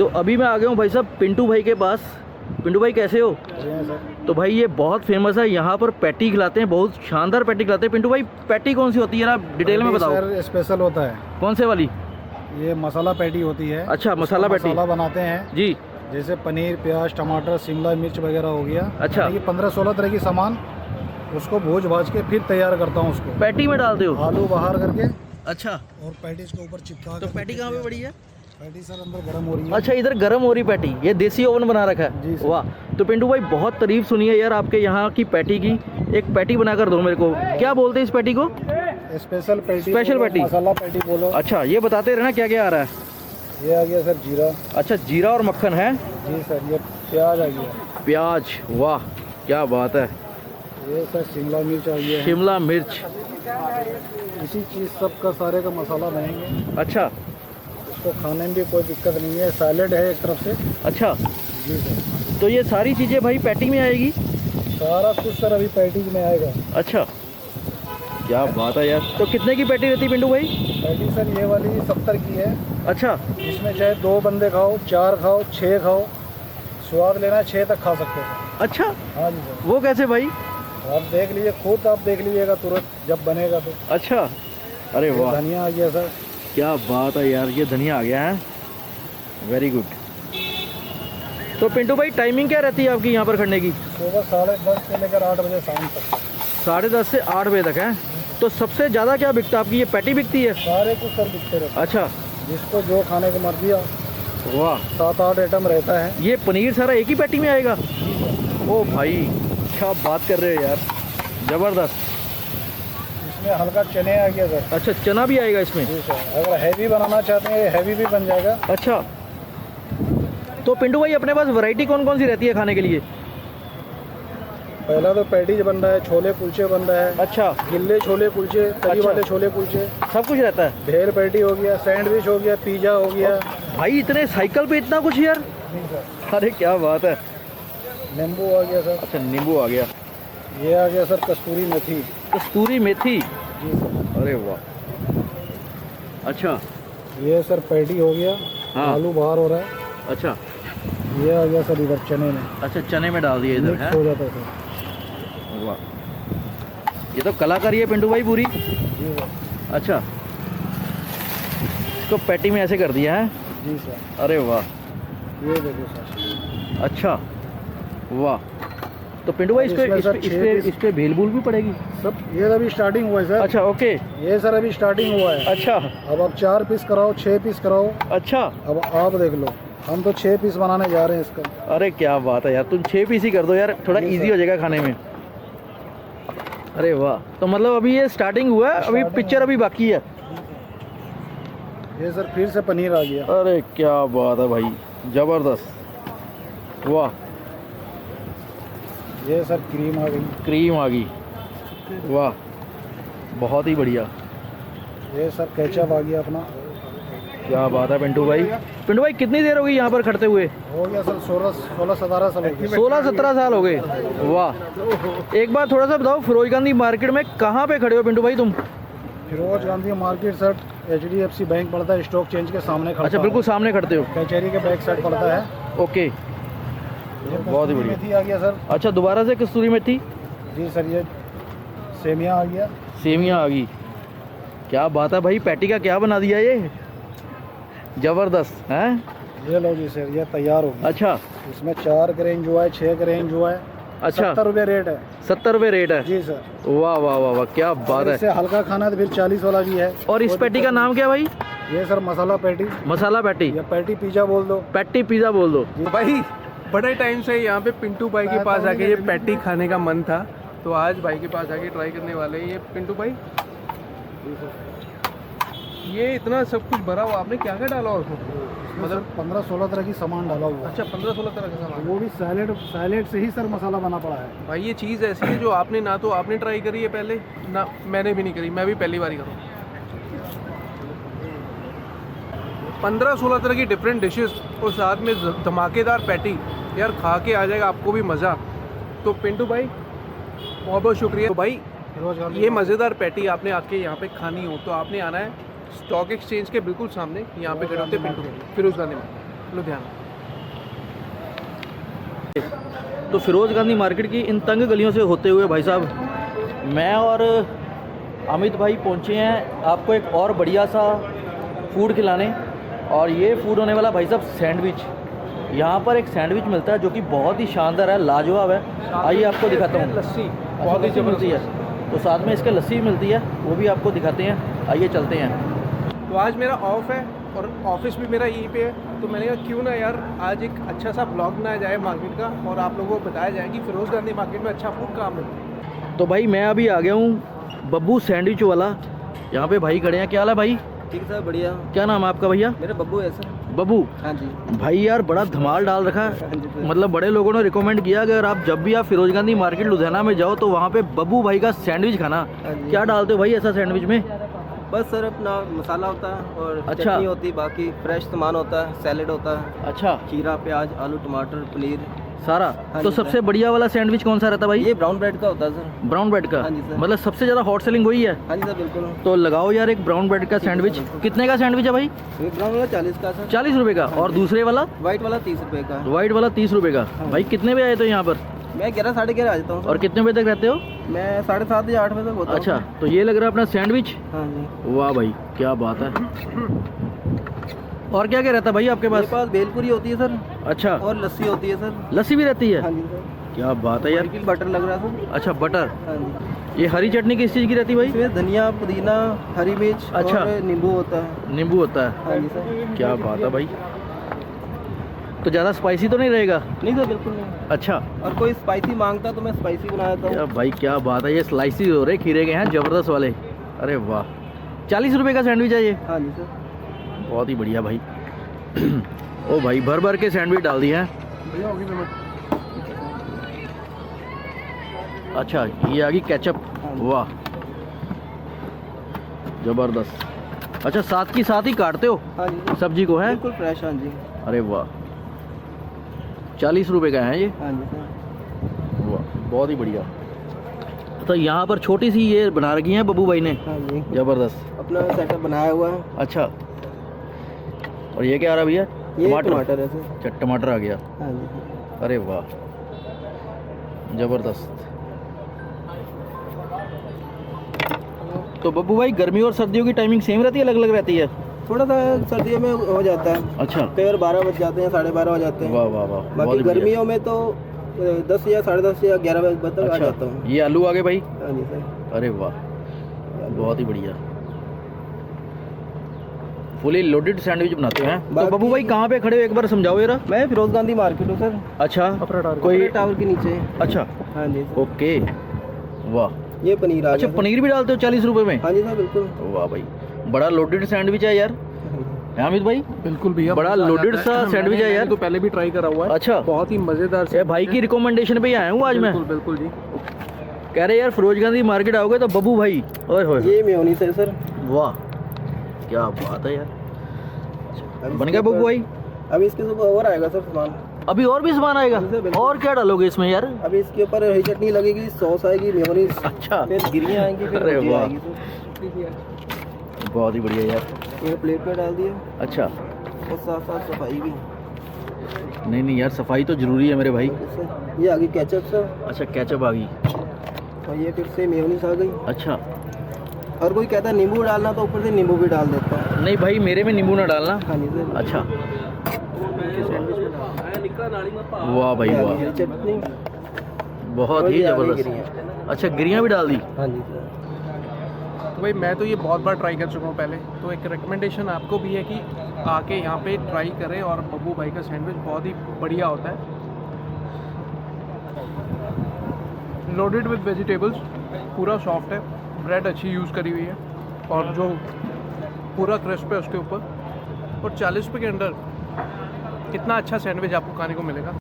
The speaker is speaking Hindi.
तो अभी मैं आ गया हूँ भाई साहब पिंटू भाई के पास। पिंटू भाई कैसे हो? तो भाई ये बहुत फेमस है, यहाँ पर पैटी खिलाते हैं, बहुत शानदार पैटी खिलाते हैं। पिंटू भाई पैटी कौन सी होती है, आप डिटेल में बताओ। सर स्पेशल होता है। कौन से वाली? ये मसाला पैटी होती है। अच्छा, मसाला पैटी। मसाला बनाते हैं जी। जैसे पनीर, प्याज, टमाटर, शिमला मिर्च वगैरह हो गया। अच्छा। ये 15-16 तरह की सामान उसको भूज भाज के फिर तैयार करता हूँ। उसको पैटी में डालते हो? आलू बाहर करके। अच्छा। और पैटी इसके ऊपर चिपका। तो पैटी कहाँ पे पड़ी है? पैटी सर अंदर गर्म हो रही है। अच्छा, इधर गर्म हो रही पैटी, ये देसी ओवन बना रखा है। जी सर। वाह। तो पिंटू भाई बहुत तारीफ सुनी है यार आपके यहाँ की पैटी की। एक पैटी बनाकर दो मेरे को। क्या बोलते हैं इस पैटी को? Special patty. Special patty, masala patty बोलो। अच्छा, ये बताते रहना क्या क्या आ रहा है। ये आ गया सर जीरा। अच्छा, जीरा और मक्खन है। जी सर। ये प्याज आ गया। प्याज, वाह क्या बात है। ये सर शिमला मिर्च आ गया। शिमला मिर्च। इसी चीज़ सबका सारे का मसाला बनाएंगे। अच्छा। इसको खाने में भी कोई दिक्कत नहीं है। सैलेड है एक तरफ से। अच्छा। जी सर। तो ये सारी चीज़ें भाई पैटी में आएगी? सारा कुछ सर अभी पैटी में आएगा। अच्छा, क्या बात है यार। तो कितने की पैटी रहती है पिंटू भाई? पैटी सर ये वाली 70 की है। अच्छा। इसमें चाहे 2 बंदे खाओ, 4 खाओ, 6 खाओ, स्वाद लेना है 6 तक खा सकते हैं। अच्छा, हाँ जी सर। वो कैसे भाई? आप देख लीजिए, खुद आप देख लीजिएगा तुरंत जब बनेगा तो। अच्छा, अरे वाह धनिया आ गया सर। क्या बात है यार, ये धनिया आ गया है, वेरी गुड। तो पिंटू भाई टाइमिंग क्या रहती है आपकी यहाँ पर खड़ने की? सुबह 10:30 से लेकर 8 बजे शाम तक। 10:30 से 8 बजे तक है। तो सबसे ज़्यादा क्या बिकता है आपकी? ये पैटी बिकती है? सारे कुछ सर बिकते रहते हैं। अच्छा। जिसको जो खाने की मर्जी आ। वाह। 7-8 आइटम रहता है। ये पनीर सारा एक ही पैटी में आएगा? ओ भाई क्या बात कर रहे हो यार, ज़बरदस्त। इसमें हल्का चने आ गया सर। अच्छा, चना भी आएगा इसमें? जी सर। अगर हैवी बनाना चाहते हैं हैवी भी बन जाएगा। अच्छा। तो पिंटू भाई अपने पास वैरायटी कौन कौन सी रहती है खाने के लिए? पहला तो पैटीज बन रहा है, छोले कुलचे बन रहा है। अच्छा। गिल्ले छोले कुलचे, तरी अच्छा। वाले छोले कुलचे, सब कुछ रहता है? भेल पैटी हो गया, सैंडविच हो गया, पिज़्ज़ा हो गया। भाई इतने साइकिल पे इतना कुछ यार। जी सर। अरे क्या बात है। नींबू आ गया सर। अच्छा, नींबू आ गया। ये आ गया सर कस्तूरी मेथी। कस्तूरी मेथी। जी सर। अरे वाह। अच्छा। ये सर पैटी हो गया। हाँ। आलू बाहर हो रहा है। अच्छा। ये आ गया सर इधर चने में। अच्छा, चने में डाल दिए इधर मिक्स है। हो जाता है सर। वाह, ये तो कलाकारी है पिंटू भाई पूरी। जी सर। अच्छा, इसको पैटी में ऐसे कर दिया है। जी सर। अरे वाह। ये देखो सर। अच्छा, वाह। तो पिंटू भाई इसमें सर इस पे भेल भूल भी पड़ेगी सब। ये अभी स्टार्टिंग हुआ है सर। अच्छा, ओके। ये सर अभी स्टार्टिंग हुआ है। अच्छा। अब आप 4 पीस कराओ, 6 पीस कराओ। अच्छा। अब आप देख लो, हम तो 6 पीस बनाने जा रहे हैं इसका। अरे क्या बात है यार, तुम 6 पीस ही कर दो यार, थोड़ा जी इजी सर। हो जाएगा खाने में। अरे वाह। तो मतलब अभी ये स्टार्टिंग हुआ है, अभी पिक्चर अभी बाकी है। ये सर फिर से पनीर आ गया। अरे क्या बात है भाई, ज़बरदस्त। वाह। ये सर क्रीम आ गई। क्रीम आ गई, वाह बहुत ही बढ़िया। ये सर केचप आ गया अपना। क्या बात है पिंटू भाई। पिंटू भाई कितनी देर हो गई यहाँ पर खड़ते हुए? हो गया सर 16-17 साल हो गए। 16-17 साल हो गए, वाह। एक बार थोड़ा सा बताओ, फिरोज गांधी मार्केट में कहाँ पे खड़े हो पिंटू भाई तुम? Firoz Gandhi market sir HDFC bank पड़ता है, स्टॉक चेंज के सामने खड़ा। अच्छा, बिल्कुल सामने खड़ते हो। कचहरी के बैक साइड पड़ता है। ओके, बहुत ही बढ़िया। मेथी आ गया सर। अच्छा, दोबारा से कस्तूरी मेथी। जी सर। ये सेमिया आ गया। सेमिया आ गई। क्या बात है भाई, पैटी का क्या बना दिया ये, ज़बरदस्त है। ये लो जी सर, ये तैयार हो गया। अच्छा। इसमें 4 का रेंज हुआ है, 6 का रेंज हुआ है। अच्छा। 70 रुपये रेट है। 70 रुपये रेट है? जी सर। वाह वाह वाह वाह, क्या बात है। इससे हल्का खाना है तो फिर 40 वाला भी है। और इस पैटी का नाम क्या भाई? ये सर मसाला पैटी। मसाला पैटी या पैटी पिज़्ज़ा बोल दो। पैटी पिज़्ज़ा बोल दो। भाई बड़े टाइम से यहाँ पे पिंटू भाई के पास आके ये पैटी खाने का मन था, तो आज भाई के पास आके ट्राई करने वाले हैं। ये पिंटू भाई, ये इतना सब कुछ भरा हुआ, आपने क्या क्या डाला उसमें? मतलब 15-16 तरह की सामान डाला हुआ है। अच्छा, 15-16 तरह का सामान। वो भी सैलेड से ही सर मसाला बना पड़ा है। भाई ये चीज़ ऐसी है जो आपने ना तो आपने ट्राई करी है पहले, ना मैंने भी नहीं करी, मैं भी पहली बार ही करूँ। 15-16 तरह की डिफरेंट डिशेस और साथ में धमाकेदार पैटी, यार खा के आ जाएगा आपको भी मज़ा। तो पिंटू भाई बहुत बहुत शुक्रिया। तो भाई ये मज़ेदार पैटी आपने आके यहाँ पे खानी हो तो आपने आना है स्टॉक एक्सचेंज के बिल्कुल सामने, यहाँ पे खड़े होते पिंटू फिरोज गांधी में। लुधियाना। तो फिरोज़ गांधी मार्केट की इन तंग गलियों से होते हुए भाई साहब मैं और अमित भाई पहुंचे हैं आपको एक और बढ़िया सा फूड खिलाने। और ये फूड होने वाला भाई साहब सैंडविच। यहाँ पर एक सैंडविच मिलता है जो कि बहुत ही शानदार है, लाजवाब है। आइए आपको दिखाता हूँ। लस्सी बहुत ही मिलती है, तो साथ में इसके लस्सी मिलती है, वो भी आपको दिखाते हैं। आइए चलते हैं। तो आज मेरा ऑफ है और ऑफिस भी मेरा यहीं पे है, तो मैंने कहा क्यों ना यार आज एक अच्छा सा ब्लॉग बनाया जाए मार्केट का और आप लोगों को बताया जाए कि फिरोज़ गांधी मार्केट में अच्छा फूड कहाँ मिलता है। तो भाई मैं अभी आ गया हूँ बब्बू सैंडविच वाला। यहाँ पे भाई खड़े हैं। क्या हाल है भाई? ठीक सर, बढ़िया। क्या नाम है आपका भैया? मेरा बब्बू है सर। बब्बू। हाँ जी। भाई यार बड़ा धमाल डाल रखा है। हाँ जी सर। मतलब बड़े लोगों ने रिकमेंड किया अगर आप जब भी आप फिरोज़ गांधी मार्केट लुधियाना में जाओ तो वहाँ पे बब्बू भाई का सैंडविच खाना। हाँ जी। क्या डालते हो भाई ऐसा सैंडविच में? बस सर अपना मसाला होता है और अच्छा। चटनी होती है, बाकी फ्रेश सामान होता है, सैलेड होता है, अच्छा, खीरा, प्याज, आलू, टमाटर, पनीर सारा। हाँ तो जी सबसे सर। बढ़िया वाला सैंडविच कौन सा रहता है भाई? ये ब्राउन ब्रेड का होता है सर। ब्राउन ब्रेड का। हाँ जी सर। मतलब सबसे ज़्यादा हॉट सेलिंग वही है। हाँ जी सर, बिल्कुल। तो लगाओ यार एक ब्राउन ब्रेड का सैंडविच। कितने का सैंडविच है भाई? ये ब्राउन वाला 40 का सर। 40 रुपये का। और दूसरे वाला? वाइट वाला 30 रुपये का। वाइट वाला 30 रुपये का। हाँ। भाई कितने बजे आए तो यहाँ पर? मैं 11 साढ़े 11 आ जाता हूँ सर। और कितने बजे तक रहते हो? मैं 7:30 या 8 बजे तक होता हूँ। अच्छा, तो ये लग रहा है अपना सैंडविच। हाँ जी। वाह भाई क्या बात है। और क्या क्या रहता है भाई आपके मेरे पास? पास भेलपुरी होती है सर अच्छा, और लस्सी होती है सर। लस्सी भी रहती है? हाँ जी सर। क्या बात है यार। बटर लग रहा है सर। अच्छा, बटर। हाँ जी। ये हरी चटनी किस चीज़ की रहती है भाई? इसमें धनिया, पुदीना, हरी मिर्च अच्छा। और नींबू होता है। नींबू होता है। हाँ जी सर। क्या बात है भाई। तो ज़्यादा स्पाइसी तो नहीं रहेगा? नहीं सर, बिल्कुल नहीं। अच्छा। और कोई स्पाइसी मांगता तो मैं स्पाइसी बना देता क्या हूँ। भाई क्या बात है। ये स्लाइसी हो रहे खीरे के हैं ज़बरदस्त वाले। अरे वाह, 40 रुपये का सैंडविच है ये। हाँ जी सर। बहुत ही बढ़िया भाई। ओ भाई भर भर के सैंडविच डाल दिए हैं। भैया होगी पेमेंट। अच्छा, ये आ गई केचप। हाँ जी। वाह ज़बरदस्त। अच्छा, साथ की साथ ही काटते हो हाँ जी सर। सब्जी को है? बिल्कुल फ्रेश। हाँ जी। अरे वाह, 40 रुपये का है ये। हाँ जी सर। वाह बहुत ही बढ़िया। तो यहाँ पर छोटी सी ये बना रखी है बब्बू भाई ने। हाँ जी। ज़बरदस्त। अपना सेटअप बनाया हुआ है। अच्छा, और ये क्या आ रहा भैया? ये टमाटर है सर। अच्छा, टमाटर आ गया। हाँ जी सर। अरे वाह ज़बरदस्त। तो बब्बू भाई गर्मी और सर्दियों की टाइमिंग सेम रहती है, अलग अलग रहती है? थोड़ा सा सर्दियों में हो जाता है। अच्छा। कई बार 12 बज जाते हैं, 12:30 हो जाते हैं। वाह वाह वाह, बहुत बाकी ही बढ़िया। गर्मियों में तो 10 या 10:30 या 11 बजे तक आ जाता अच्छा, हूँ। ये आलू आ गए भाई। हाँ जी सर। अरे वाह बहुत ही बढ़िया। फुली लोडेड सैंडविच बनाते हैं। तो बाकी- बब्बू भाई कहाँ पे खड़े हो एक बार समझाओ जरा। मैं फिरोज गांधी मार्केट हूँ सर। अच्छा, कोई कोई टावर के नीचे। अच्छा, हाँ जी सर। ओके। वाह, ये पनीर आ अच्छा गया सर। पनीर भी डालते हो 40 रुपये में? हाँ जी सर, बिल्कुल। वाह भाई, बड़ा लोडेड सैंडविच है यार। है अमित भाई? बिल्कुल भैया, बड़ा मज़ा आ loaded जाता सा है। सैंडविच है मैंने यार। तो पहले भी ट्राई करा हुआ है। अच्छा। बहुत ही मज़ेदार ये भाई की रिकमेंडेशन पे ही आया हूँ आज मैं। बिल्कुल बिल्कुल जी। कह रहे यार फिरोज गांधी मार्केट आओगे तो बब्बू भाई। ओए होए, ये मेयोनीज है सर। वाह क्या बात है यार। अब बन इसके गया बब्बू ऊपर- भाई? अभी इसके ऊपर और आएगा सर सामान। अभी और भी सामान आएगा? हाँ जी, बिल्कुल। और क्या डालोगे इसमें यार? अभी इसके ऊपर हरी चटनी लगेगी, सॉस आएगी, मेयोनीज, अच्छा, फिर गिरियाँ आएंगी, फिर अरे भुजिया वाह। आएगी सर। बहुत ही बढ़िया यार। ये प्लेट पे डाल दिया अच्छा, और साथ साथ सफाई भी। नहीं नहीं यार सफाई तो जरूरी है मेरे भाई। सर ये आ गई केचप सर। अच्छा, केचप आ गई। और ये फिर से मेयोनीज आ गई। अच्छा, और कोई कहता है नींबू डालना तो ऊपर से नींबू भी डाल देता है। नहीं भाई मेरे में नींबू ना डालना। हाँ जी सर। अच्छा, वाह वाह भाई वाह, हरी चटनी। बहुत और ही ये आ गई जबरदस्त। गिरियाँ। अच्छा, गिरियाँ भी डाल दी। हाँ जी सर। तो भाई मैं तो ये बहुत बार ट्राई कर चुका हूँ पहले, तो एक रिकमेंडेशन आपको भी है कि आके यहाँ पे ट्राई करें। और बब्बू भाई का सैंडविच बहुत ही बढ़िया होता है, लोडेड विद वेजिटेबल्स, पूरा सॉफ्ट है, ब्रेड अच्छी यूज़ करी हुई है और जो पूरा क्रिस्प है उसके ऊपर। और 40 रुपये के अंदर इतना अच्छा सैंडविच आपको खाने को मिलेगा।